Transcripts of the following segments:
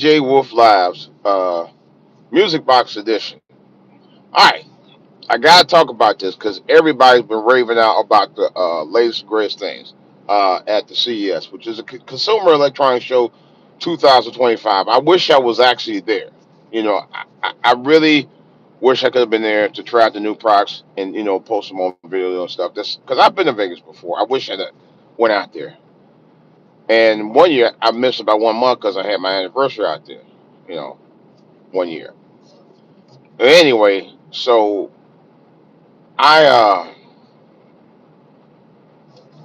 Wolf Live's Music Box Edition. All right, I gotta talk about this because everybody's been raving out about the latest and greatest things at the CES, which is a Consumer Electronics Show 2025. I wish I was actually there. I really wish I could have been there to try out the new products and post them on video and stuff. This because I've been to Vegas before. I wish I had went out there. And one year I missed about 1 month because I had my anniversary out there. You know, 1 year. Anyway, so I uh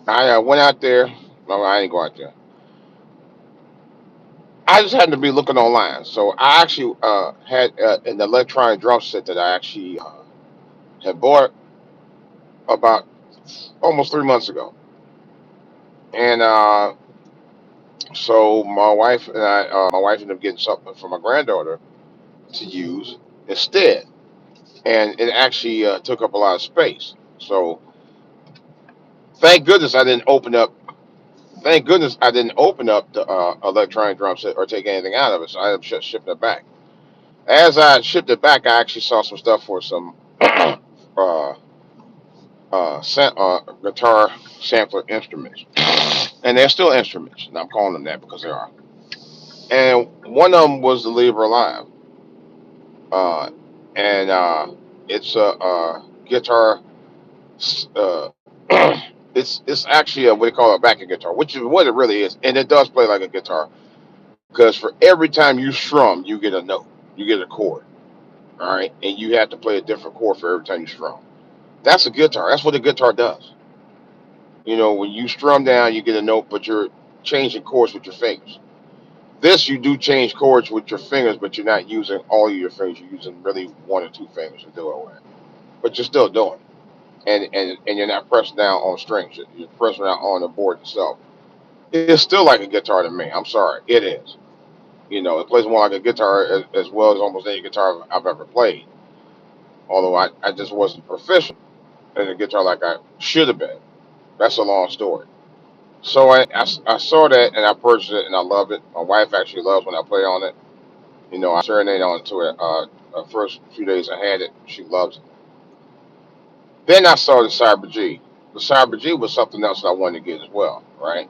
I went out there. No, I didn't go out there. I just happened to be looking online. So I actually had an electronic drum set that I actually had bought about almost 3 months ago. And so my wife ended up getting something for my granddaughter to use instead. And it actually took up a lot of space. So thank goodness I didn't open up. Thank goodness I didn't open up the electronic drum set or take anything out of it. So I ended up shipping it back. As I shipped it back, I actually saw some stuff for some uh, guitar sampler instruments, and they're still instruments, and I'm calling them that because they are. And one of them was the Libra Live, uh, and it's a guitar. Uh, it's actually a what they call a backing guitar, which is what it really is, and it does play like a guitar because for every time you strum, you get a note, you get a chord, all right, and you have to play a different chord for every time you strum. That's a guitar. That's what a guitar does. When you strum down, you get a note, but you're changing chords with your fingers. This, you do change chords with your fingers, but you're not using all of your fingers. You're using really one or two fingers to do it with. But you're still doing it. And you're not pressing down on strings. You're pressing down on the board itself. It's still like a guitar to me. I'm sorry. It is. It plays more like a guitar as well as almost any guitar I've ever played. Although I just wasn't proficient in a guitar like I should have been. That's a long story. So I saw that and I purchased it and I love it. My wife actually loves when I play on it. I serenade on it to it. The first few days I had it, she loves it. Then I saw the Cyber G. The Cyber G was something else that I wanted to get as well, right?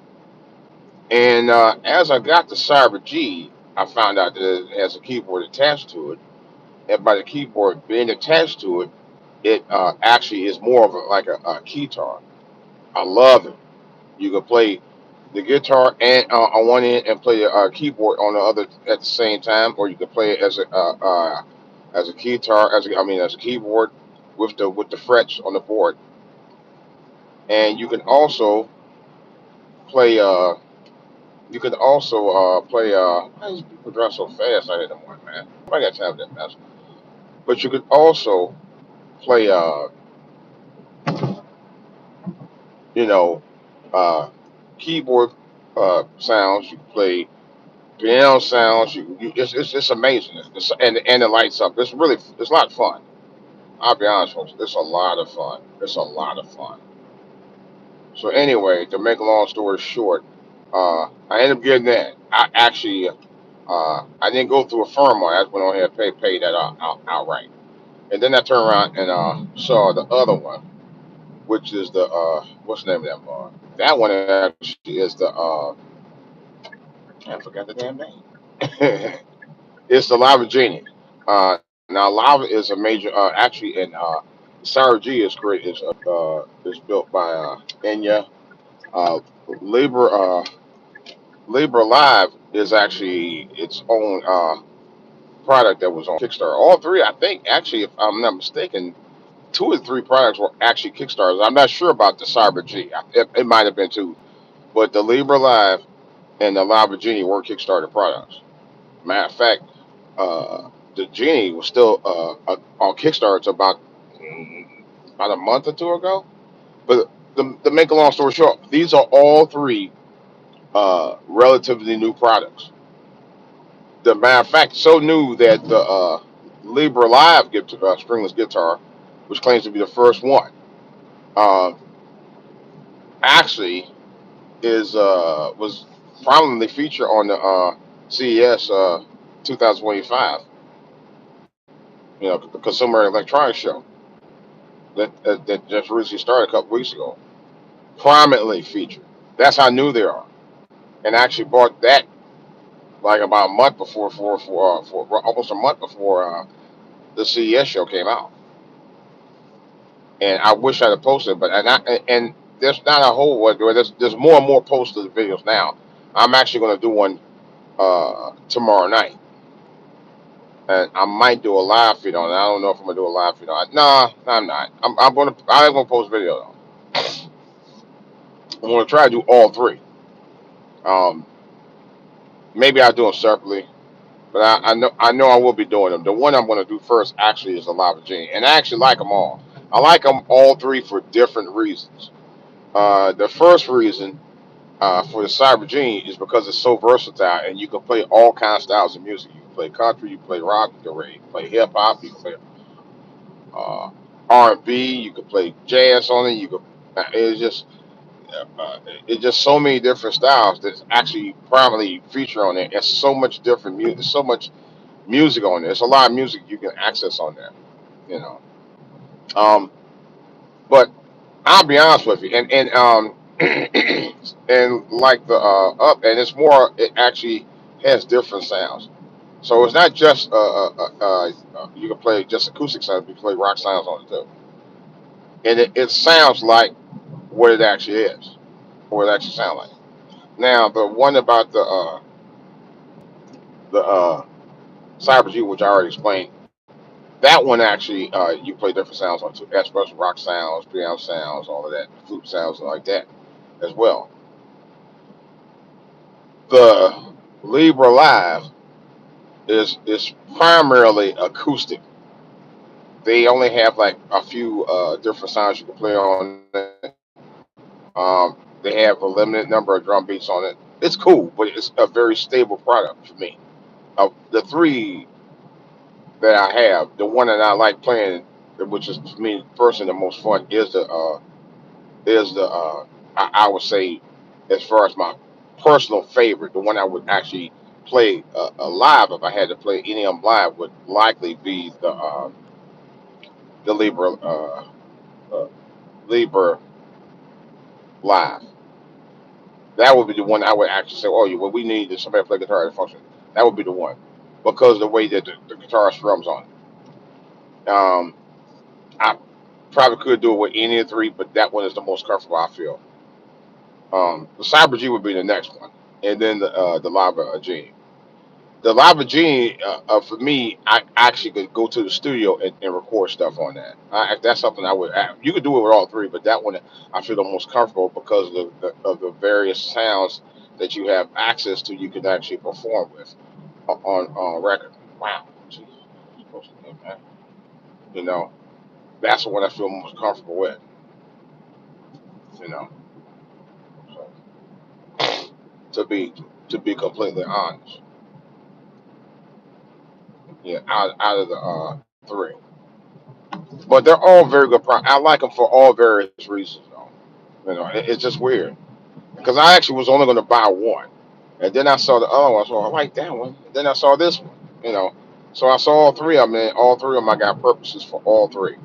And as I got the Cyber G, I found out that it has a keyboard attached to it. And by the keyboard being attached to it, it actually is more of like a keytar. I love it. You can play the guitar and on one end and play the keyboard on the other at the same time, or you can play it as a guitar, as a keyboard with the frets on the board, and you can also play. You can also play. Why does people drive so fast out here in the morning, man? I got time for that mess. But you could also play. You know, uh, keyboard sounds. You can play piano sounds. It's amazing. And it lights up. It's a lot of fun. I'll be honest with you. It's a lot of fun. It's a lot of fun. So anyway, to make a long story short, I ended up getting that. I didn't go through a firm on it. I just went on here and pay that outright. And then I turned around and saw the other one, which is the what's the name of that bar? That one actually is the I forgot the damn name. It's the Lava Genie. Now Lava is a major actually, and Sarah G is built by Enya. Uh, Labor Labor Live is actually its own product that was on Kickstarter. All three, I think, actually, if I'm not mistaken, two or three products were actually Kickstarters. I'm not sure about the Cyber G. It might have been two, but the Libra Live and the Lava Genie were Kickstarter products. Matter of fact, the Genie was still on Kickstarter to about a month or two ago. But to make a long story short, these are all three relatively new products. The matter of fact, so new that the Libra Live stringless guitar, which claims to be the first one, uh, actually is was prominently featured on the CES. 2025. You know, the Consumer Electronics Show that just recently started a couple weeks ago. Prominently featured. That's how new they are. And I actually bought that like about a month before, for almost a month before the CES show came out. And I wish I'd have posted, but and there's not a whole one. There's more and more posted videos now. I'm actually going to do one tomorrow night, and I might do a live feed on it. I don't know if I'm gonna do a live feed on it. Nah, I'm not. I'm gonna post video though. I'm gonna try to do all three. Um, maybe I'll do them separately, but I know I will be doing them. The one I'm gonna do first actually is the Lava Genie, and I actually like them all. I like them all three for different reasons. The first reason for the Cyber Genie is because it's so versatile and you can play all kinds of styles of music. You can play country, you can play rock, you can play hip hop, you can play uh, R&B, you can play jazz on it. You can it's just so many different styles that's actually prominently featured on there. It's so much different music. There's so much music on there. There's a lot of music you can access on there. You know, um, but I'll be honest with you, and and like the up, and it's more. It actually has different sounds. So it's not just you can play just acoustic sounds. You can play rock sounds on it too, and it sounds like what it actually is, what it actually sounds like. Now the one about the Cyber G, which I already explained, that one actually you play different sounds on too, as well as rock sounds, piano sounds, all of that, flute sounds like that as well. The Libra Live is primarily acoustic. They only have like a few different sounds you can play on it. They have a limited number of drum beats on it. It's cool, but it's a very stable product for me. The three that I have, the one that I like playing, which is for me personally the most fun, is the I would say, as far as my personal favorite, the one I would actually play live if I had to play any of them live would likely be the uh, Libra live. That would be the one I would actually say, oh, yeah, well, we need somebody to play guitar to function. That would be the one because of the way that the guitar strums on it. I probably could do it with any of the three, but that one is the most comfortable I feel. The Cyber G would be the next one, and then the Lava G. The Lava Genie, for me, I actually could go to the studio and record stuff on that. That's something I would. You could do it with all three, but that one I feel the most comfortable because of the various sounds that you have access to. You can actually perform with on record. Wow, Jesus, supposed to do, man. You know, that's the one I feel most comfortable with. You know, so, to be to be completely honest, yeah, out of the three, but they're all very good. I like them for all various reasons, though. You know, it's just weird because I actually was only going to buy one, and then I saw the other one, so I like that one. And then I saw this one, you know, so I saw all three of them, and all three of them I got purposes for all three.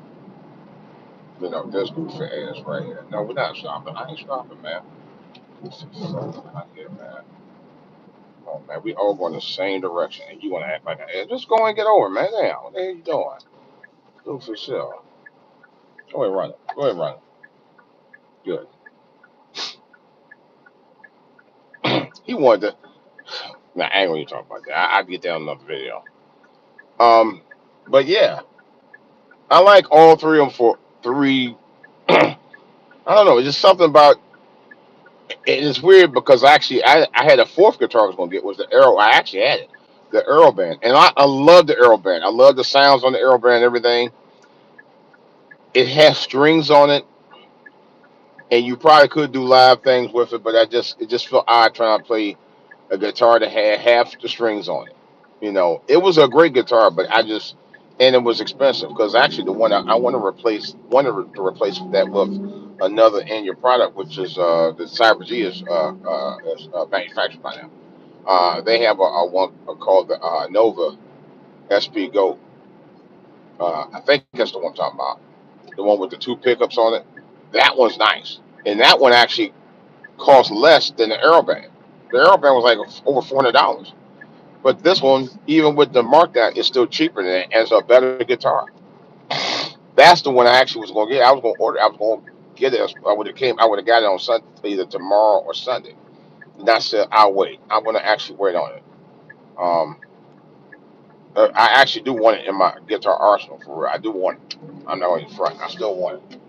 You know, this goofy ass right here. No, we're not shopping. I ain't shopping, man. This is so out here, man. Oh man, we all going the same direction, and you want to act like an ass. Just go and get over, man. Damn, what the hell you doing? Goofy shit. Go ahead, run it. Go ahead, run it. Good. He wanted to. Nah, I ain't gonna talk about that. I'll get that on another video. Um, but yeah, I like all three of them for three. I don't know. It's just something about. It's weird because actually, I had a fourth guitar I was gonna get was the Arrow. I actually had it, the Arrow band, and I love the Arrow band. I love the sounds on the Arrow band. And everything. It has strings on it, and you probably could do live things with it, but it just felt odd trying to play a guitar that had half the strings on it. You know, it was a great guitar, but and it was expensive because actually the one I want to replace that with another in your product, which is the Cyber G is manufactured by them. They have a one called the Nova SP Go. I think that's the one I'm talking about. The one with the two pickups on it. That one's nice, and that one actually costs less than the Aeroban. The Aeroban was like over $400, but this one, even with the markdown, is still cheaper than it, and it's a better guitar. That's the one I actually was going to get. I was going to order. I was going to get it. I would have came. I would have got it on Sunday, either tomorrow or Sunday. And I said I'll wait. I'm going to actually wait on it. Um, I actually do want it in my guitar arsenal for real. I do want it. I'm not going to front. I still want it,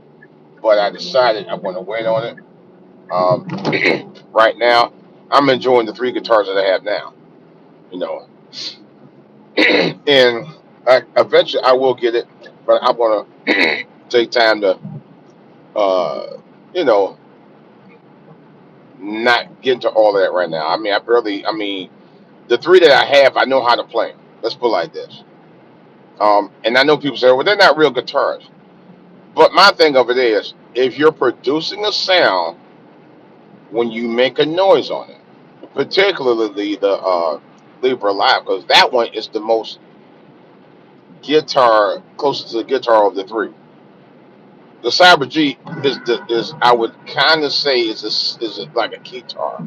but I decided I'm going to wait on it. Right now, I'm enjoying the three guitars that I have now. You know, and eventually I will get it, but I'm going to take time to, uh, you know, not get into all of that right now. I mean, I mean, the three that I have, I know how to play 'em. Let's put it like this. And I know people say, well, they're not real guitars. But my thing of it is, if you're producing a sound when you make a noise on it, particularly the Libra Live, because that one is the most guitar, closest to the guitar of the three. The Cyber G is I would kind of say like a guitar,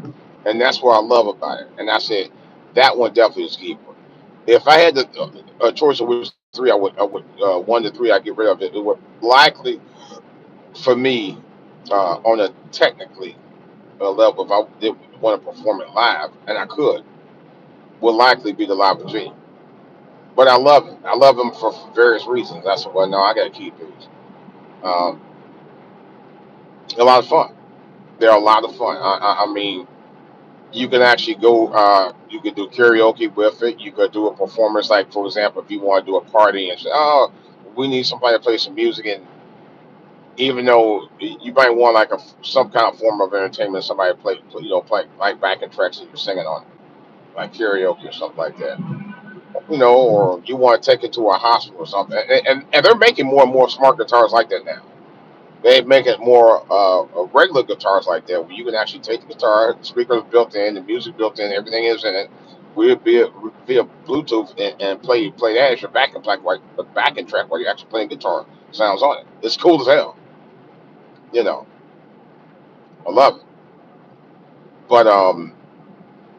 and that's what I love about it. And I said that one definitely is keyboard. If I had a choice of which three I would 1 to 3 I get rid of it. It would likely for me on a technically level if I did want to perform it live, and I could, would likely be the Live Virginia. But I love it. I love them for various reasons. That's what. Well, no, I got to keep these. Um, a lot of fun. They're a lot of fun. I mean, you can actually go. You could do karaoke with it. You could do a performance, like for example, if you want to do a party and say, "Oh, we need somebody to play some music," and even though you might want like some kind of form of entertainment, somebody play like backing tracks that you're singing on, like karaoke or something like that. Or you want to take it to a hospital or something. And they're making more and more smart guitars like that now. They make it more regular guitars like that, where you can actually take the guitar, the speakers built in, the music built in, everything is in it. We'll be via Bluetooth and play that as your backing track while you're actually playing guitar sounds on it. It's cool as hell. You know, I love it. But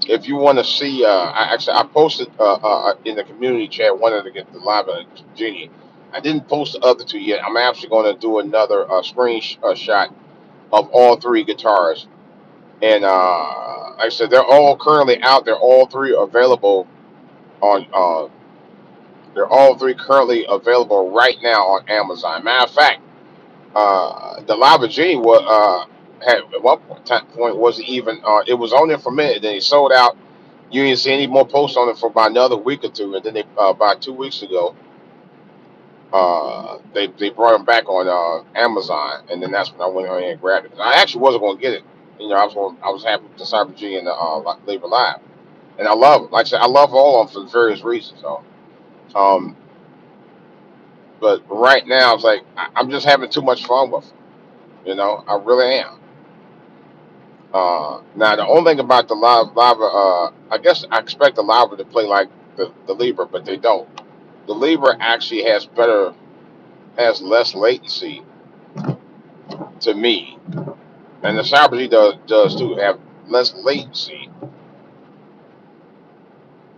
if you want to see, I posted in the community chat one of the live Genie. I didn't post the other two yet. I'm actually going to do another screenshot of all three guitars. And like I said, they're all currently out there. All three available on. They're all three currently available right now on Amazon. Matter of fact, the Lava Genie was had at one point wasn't even. It was on there for a minute. Then it sold out. You didn't see any more posts on it for about another week or two, and then they about 2 weeks ago, they brought them back on Amazon, and then that's when I went ahead and grabbed it. I actually wasn't going to get it. I was happy with the Cyber G and the Labor Live, and I love them. Like I said, I love all of them for various reasons. So, um, but right now, it's like I'm just having too much fun with them. I really am. Now the only thing about the lava, I guess I expect the lava to play like the Libra, but they don't. The Libra actually has less latency to me, and the Cyber does too have less latency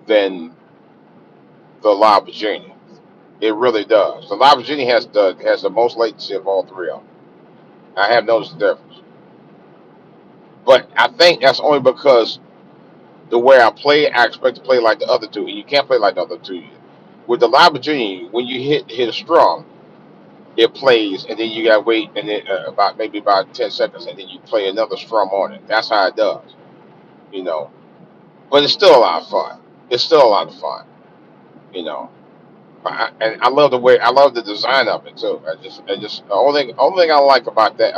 than the Lava Genie. It really does. The Lava Genie has the most latency of all three of them. I have noticed the difference, but I think that's only because the way I play, I expect to play like the other two, and you can't play like the other two. With the Lava Genie, when you hit a strum, it plays, and then you gotta wait, and then about 10 seconds, and then you play another strum on it. That's how it does, you know. But it's still a lot of fun. It's still a lot of fun, you know. And I love I love the design of it too. The only thing I like about that,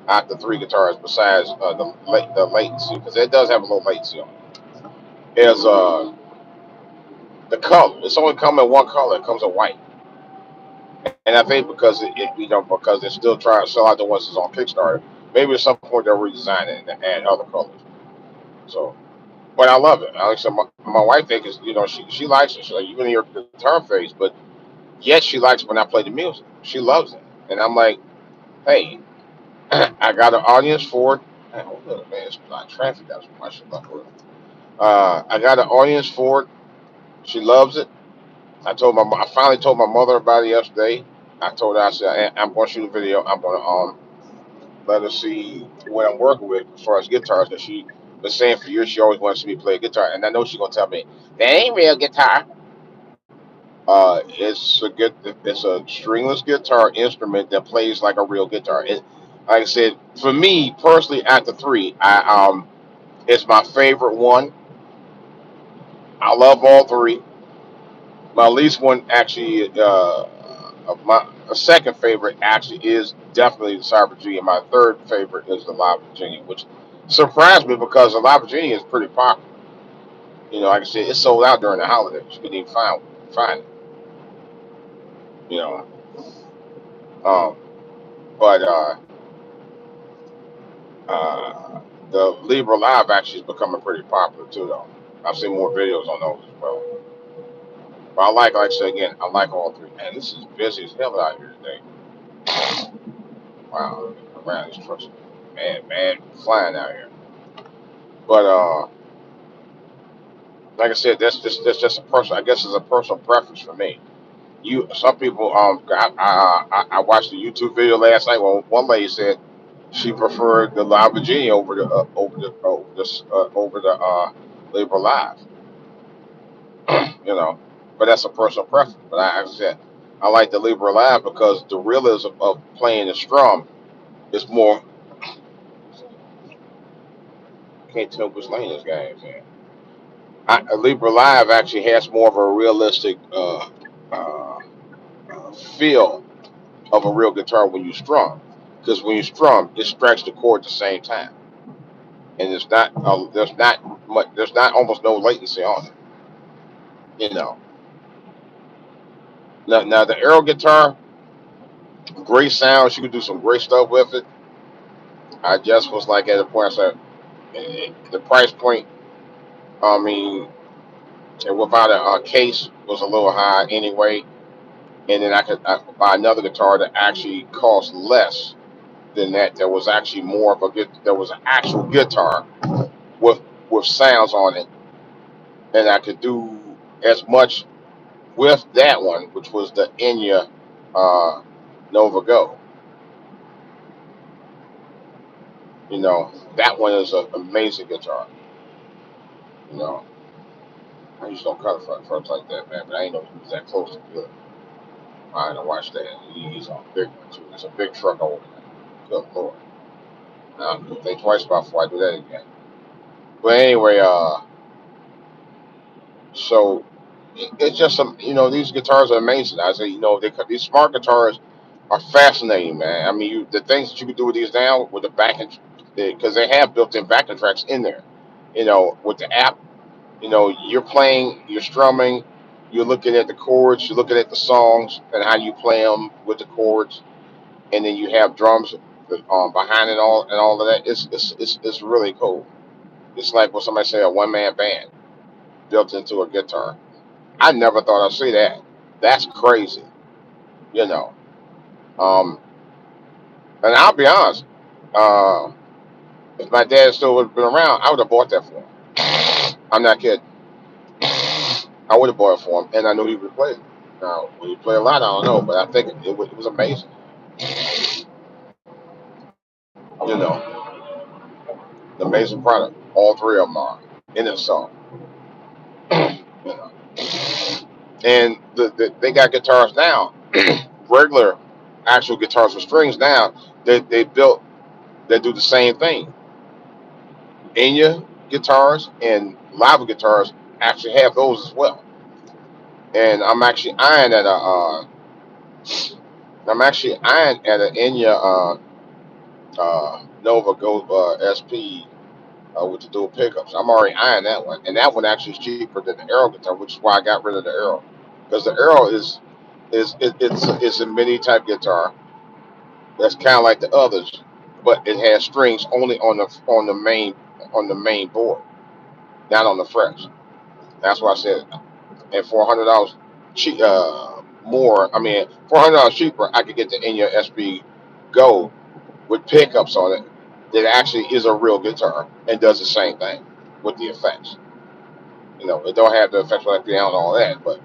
out the three guitars, besides the latency, because it does have a low latency on it, is the color. It's only coming in one color. It comes in white, and I think because they're still trying to sell out the ones that's on Kickstarter. Maybe at some point they'll redesign it and add other colors. So. but I love it. Like I said, my wife thinks, she likes it. She's like, even in your guitar phase, but yet she likes when I play the music. She loves it, and I'm like, hey, I got an audience for it. Man, hold on, man, it's not traffic. That's why I should love it. I got an audience for it. She loves it. I finally told my mother about it yesterday. I told her, I said, I'm going to shoot a video. I'm going to let her see what I'm working with as far as guitars. Because she been saying for years she always wants to see me play guitar, and I know she's gonna tell me that ain't real guitar. It's a stringless guitar instrument that plays like a real guitar. Like I said, for me personally, at the three, it's my favorite one. I love all three. My least one actually, my second favorite actually is definitely the Cyber G, and my third favorite is the Live Virginia, which surprised me because the Live Virginia is pretty popular. Like I said, it's sold out during the holidays. You couldn't even find it. You know, um, but uh, the Libra Live actually is becoming pretty popular too, though. I've seen more videos on those as well. But like I said again, I like all three. Man, this is busy as hell out here today. Wow, around these trucks, man, flying out here. But like I said, that's just a personal. I guess it's a personal preference for me. Some people, I watched a YouTube video last night. Well, one lady said she preferred the Live Virginia over the Labor Live. you know, but that's a personal preference. But like I said, I like the Libra Live because the realism of playing the strum is more. Can't tell which lane this guy is in. Libra Live actually has more of a realistic uh, feel of a real guitar when you strum, because when you strum, it strikes the chord at the same time, and there's not almost no latency on it. You know. Now the Aero guitar, great sounds. You can do some great stuff with it. I just was like at a point I said the price point. I mean, and without a case was a little high anyway. And then I buy another guitar that actually cost less than that. There was actually more of a good. There was an actual guitar with sounds on it, and I could do as much with that one, which was the Enya uh, Nova Go. That one is an amazing guitar. You know, I just don't cut it front like that, man. But I ain't know he was that close to good. I had to watch that. He's on a big one too. It's a big truck over there. Good lord. I'll think twice about before I do that again. But anyway, so it's just some, these guitars are amazing. I say, these smart guitars are fascinating, man. I mean, the things that you can do with these now with the backing, because they have built-in backing tracks in there. With the app, you're playing, you're strumming, you're looking at the chords, you're looking at the songs and how you play them with the chords, and then you have drums behind it all of that. It's really cool. It's like what somebody say, a one-man band built into a guitar. I never thought I'd see that. That's crazy, you know. Um, and I'll be honest, uh, if my dad still would have been around, I would have bought that for him. I'm not kidding. I would have bought it for him, and I knew he would play it. Now, will he play a lot? I don't know, but I think it was amazing. You know, an amazing product. All three of them are in this song. You know, and they got guitars now, regular, actual guitars with strings now. They built that do the same thing. Enya guitars and lava guitars actually have those as well. And I'm actually eyeing at an Enya Nova Go SP with the dual pickups. I'm already eyeing that one, and that one actually is cheaper than the Arrow guitar, which is why I got rid of the Arrow, because the Arrow it's a mini type guitar that's kind of like the others, but it has strings only on the main board. not on the fresh. That's why I said, and for $100 cheap, more. I mean, $400 cheaper, I could get the in your SB Go with pickups on it. That actually is a real guitar and does the same thing with the effects. It don't have the effects like piano and all that, but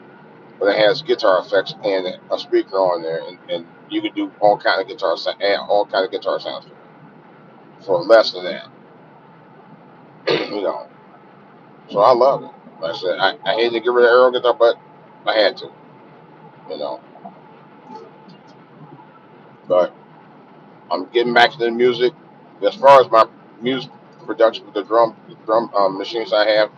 it has guitar effects and a speaker on there, and you can do all kind of guitar and all kind of guitar sounds for less than that. you know, so I love it. Like I said, I hated to get rid of aero guitar, but I had to. You know, but I'm getting back to the music. As far as my music production with the drum machines I have,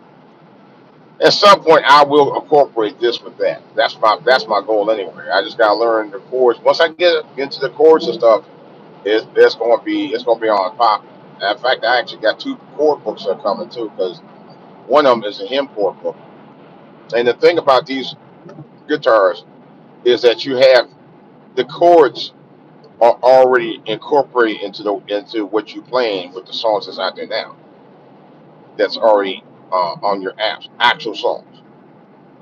at some point I will incorporate this with that. That's my goal anyway. I just gotta learn the chords. Once I get into the chords and stuff, it's gonna be on top. In fact, I actually got two chord books that are coming too, because one of them is a hymn chord book. And the thing about these guitars is that you have the chords are already incorporated into what you're playing with the songs that's out there now. That's already on your apps, actual songs,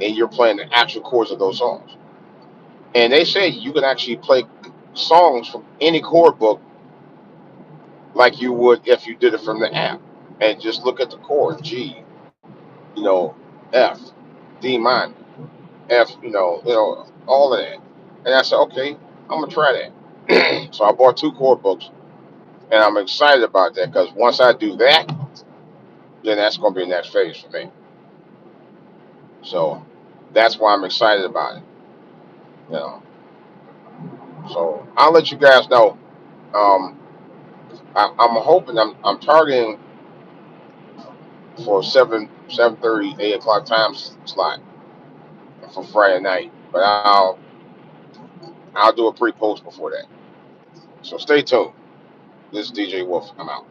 and you're playing the actual chords of those songs. And they say you can actually play songs from any chord book like you would if you did it from the app, and just look at the chord G, F, D minor, F, all of that. And I said, okay, I'm gonna try that. So I bought two chord books, and I'm excited about that because once I do that, then that's gonna be the next phase for me. So that's why I'm excited about it. You know. So I'll let you guys know. Um, I'm hoping I'm targeting for 7:30, 8 o'clock time slot for Friday night, but I'll do a pre-post before that. So stay tuned. This is DJ Wolf. I'm out.